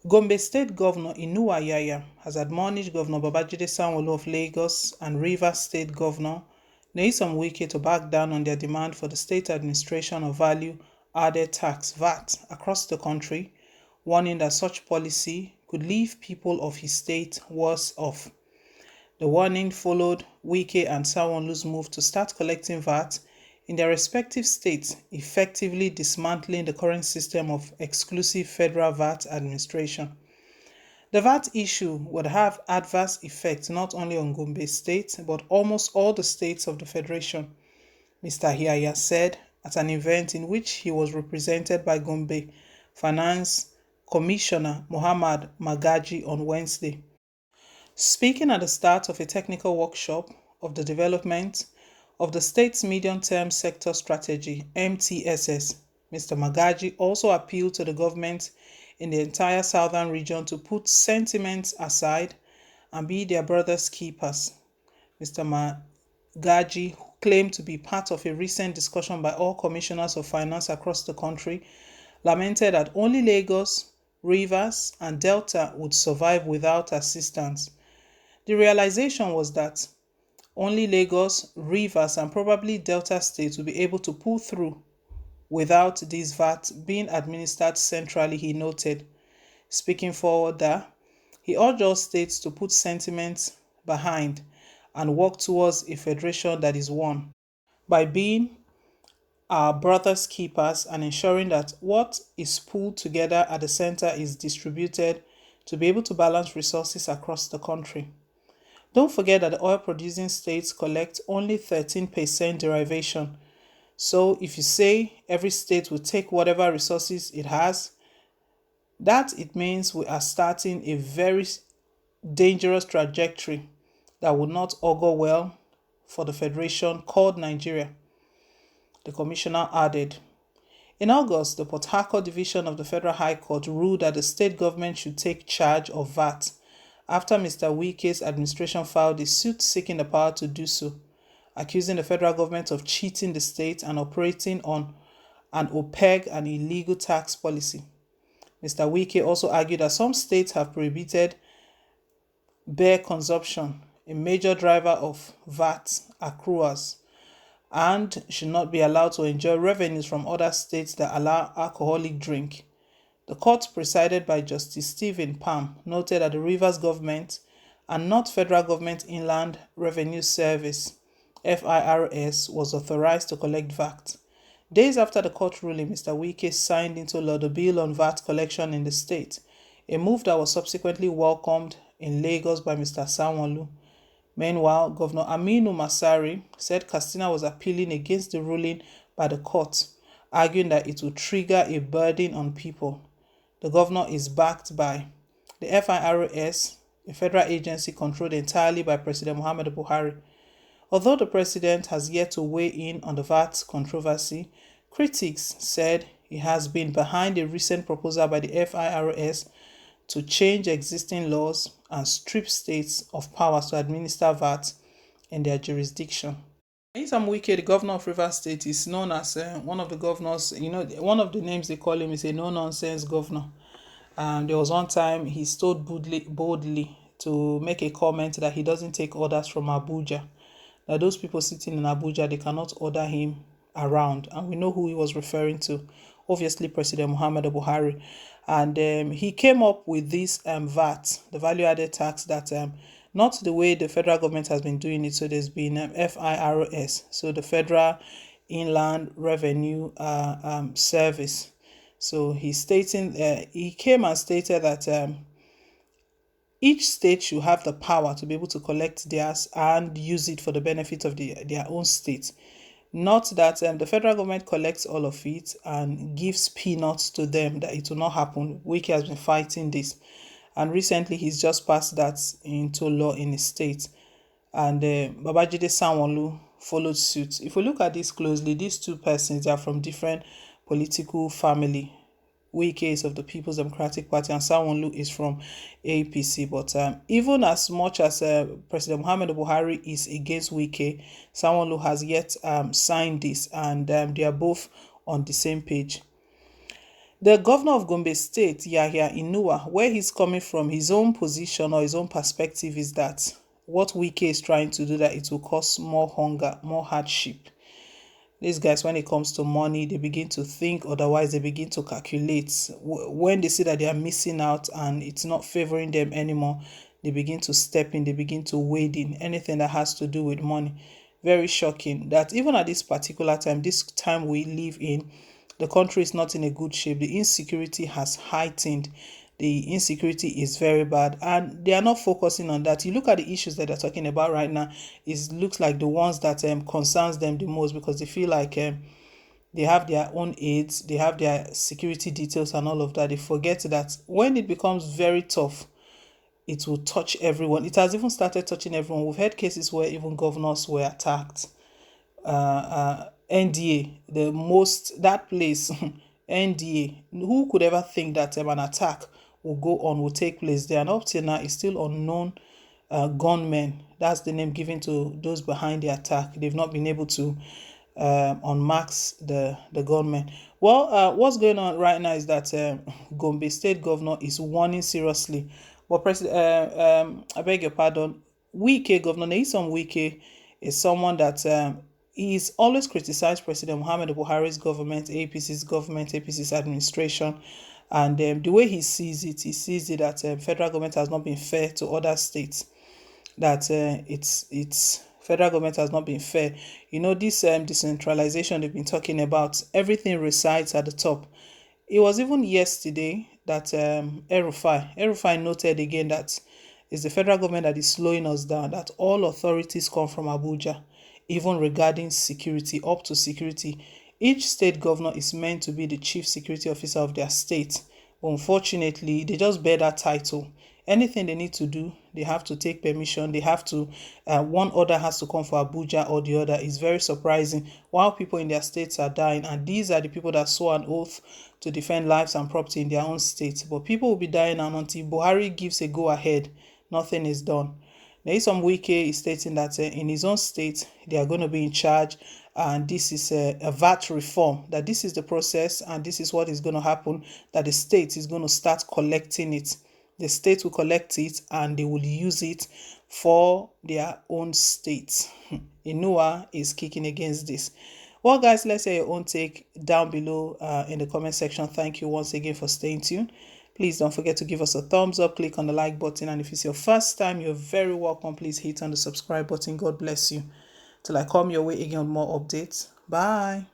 Gombe State Governor Inuwa Yaya has admonished Governor Babajide Sanwo-Olu of Lagos and Rivers State Governor Nyesom Wike to back down on their demand for the state administration of value-added tax (VAT) across the country, warning that such policy could leave people of his state worse off. The warning followed Wike and Sanwo-Olu's move to start collecting VAT in their respective states, effectively dismantling the current system of exclusive federal VAT administration. The VAT issue would have adverse effects not only on Gombe State but almost all the states of the Federation, Mr. Yaya said at an event in which he was represented by Gombe Finance Commissioner Muhammad Magaji on Wednesday. Speaking at the start of a technical workshop of the development of the state's medium-term sector strategy (MTSS), Mr. Magaji also appealed to the government in the entire southern region to put sentiments aside and be their brothers' keepers. Mr. Magaji, who claimed to be part of a recent discussion by all commissioners of finance across the country, lamented that only Lagos, Rivers, and Delta would survive without assistance. The realization was that only Lagos, Rivers, and probably Delta states will be able to pull through without this VAT being administered centrally, he noted. Speaking further, he urged all states to put sentiments behind and work towards a federation that is one, by being our brothers' keepers and ensuring that what is pulled together at the center is distributed to be able to balance resources across the country. Don't forget that the oil-producing states collect only 13% derivation. So if you say every state will take whatever resources it has, that it means we are starting a very dangerous trajectory that would not augur well for the federation called Nigeria, the commissioner added. In August, the Port Harcourt Division of the Federal High Court ruled that the state government should take charge of VAT after Mr. Wike's administration filed a suit seeking the power to do so, accusing the federal government of cheating the state and operating on an opaque and illegal tax policy. Mr. Wike also argued that some states have prohibited beer consumption, a major driver of VAT accruals, and should not be allowed to enjoy revenues from other states that allow alcoholic drink. The court, presided by Justice Stephen Palm, noted that the Rivers government and not Federal Government Inland Revenue Service (FIRS) was authorized to collect VAT. Days after the court ruling, Mr. Wike signed into law the bill on VAT collection in the state, a move that was subsequently welcomed in Lagos by Mr. Sanwo-Olu. Meanwhile, Governor Aminu Masari said Katsina was appealing against the ruling by the court, arguing that it would trigger a burden on people. The governor is backed by the FIRS, a federal agency controlled entirely by President Muhammadu Buhari. Although the president has yet to weigh in on the VAT controversy, critics said he has been behind a recent proposal by the FIRS to change existing laws and strip states of powers to administer VAT in their jurisdiction. Nyesom Wike, the governor of Rivers State, is known as one of the governors, one of the names they call him is a no-nonsense governor. There was one time he stood boldly to make a comment that he doesn't take orders from Abuja. Now, those people sitting in Abuja, they cannot order him around. And we know who he was referring to, obviously President Muhammadu Buhari. And he came up with this VAT, the value-added tax, that not the way the federal government has been doing it. So there's been FIRS, so the Federal Inland Revenue Service. So he came and stated that each state should have the power to be able to collect theirs and use it for the benefit of their own state. Not that the federal government collects all of it and gives peanuts to them, that it will not happen. Wike has been fighting this. And recently, he's just passed that into law in his state. And Babajide Sanwo-Olu followed suit. If we look at this closely, these two persons, they are from different political family. Wike is of the People's Democratic Party and Sanwo-Olu is from APC. But even as much as President Muhammadu Buhari is against Wike, Sanwo-Olu has yet signed this, and they are both on the same page. The governor of Gombe State, Yahya Inua, where he's coming from, his own position or his own perspective is that what Wike is trying to do, that it will cause more hunger, more hardship. These guys, when it comes to money, they begin to think, otherwise they begin to calculate. When they see that they are missing out and it's not favoring them anymore, they begin to step in, they begin to wade in anything that has to do with money. Very shocking that even at this particular time, this time we live in, the country is not in a good shape. The insecurity has heightened. The insecurity is very bad, and they are not focusing on that. You look at the issues that they're talking about right now, it looks like the ones that concerns them the most, because they feel like they have their own aids, they have their security details and all of that. They forget that when it becomes very tough, it will touch everyone. It has even started touching everyone. We've had cases where even governors were attacked. NDA, the most, that place, NDA, who could ever think that an attack will go on, will take place there? And up till now, it's still unknown. Gunmen, that's the name given to those behind the attack. They've not been able to unmask the gunmen. Well, what's going on right now is that Gombe State Governor is warning seriously. But President, I beg your pardon, Wike, Governor Nyesom Wike, is someone that he's always criticized President Muhammadu Buhari's government, APC's government, APC's administration. And the way he sees it that federal government has not been fair to other states, that it's federal government has not been fair. You know, this decentralization they've been talking about, everything resides at the top. It was even yesterday that El-Rufai noted again that it's the federal government that is slowing us down, that all authorities come from Abuja, even regarding security, up to security. Each state governor is meant to be the chief security officer of their state. But unfortunately, they just bear that title. Anything they need to do, they have to take permission. They have to, one order has to come for Abuja or the other. It's very surprising. While people in their states are dying, and these are the people that swore an oath to defend lives and property in their own state. But people will be dying, and until Buhari gives a go-ahead, nothing is done. Nyesom Wike is stating that in his own state, they are going to be in charge, and this is a VAT reform, that this is the process and this is what is going to happen, that the state is going to start collecting it. The state will collect it and they will use it for their own state. Inua is kicking against this. Well, guys, let's hear your own take down below in the comment section. Thank you once again for staying tuned. Please don't forget to give us a thumbs up, click on the like button, and if it's your first time, you're very welcome. Please hit on the subscribe button. God bless you. Till I come your way again with more updates. Bye.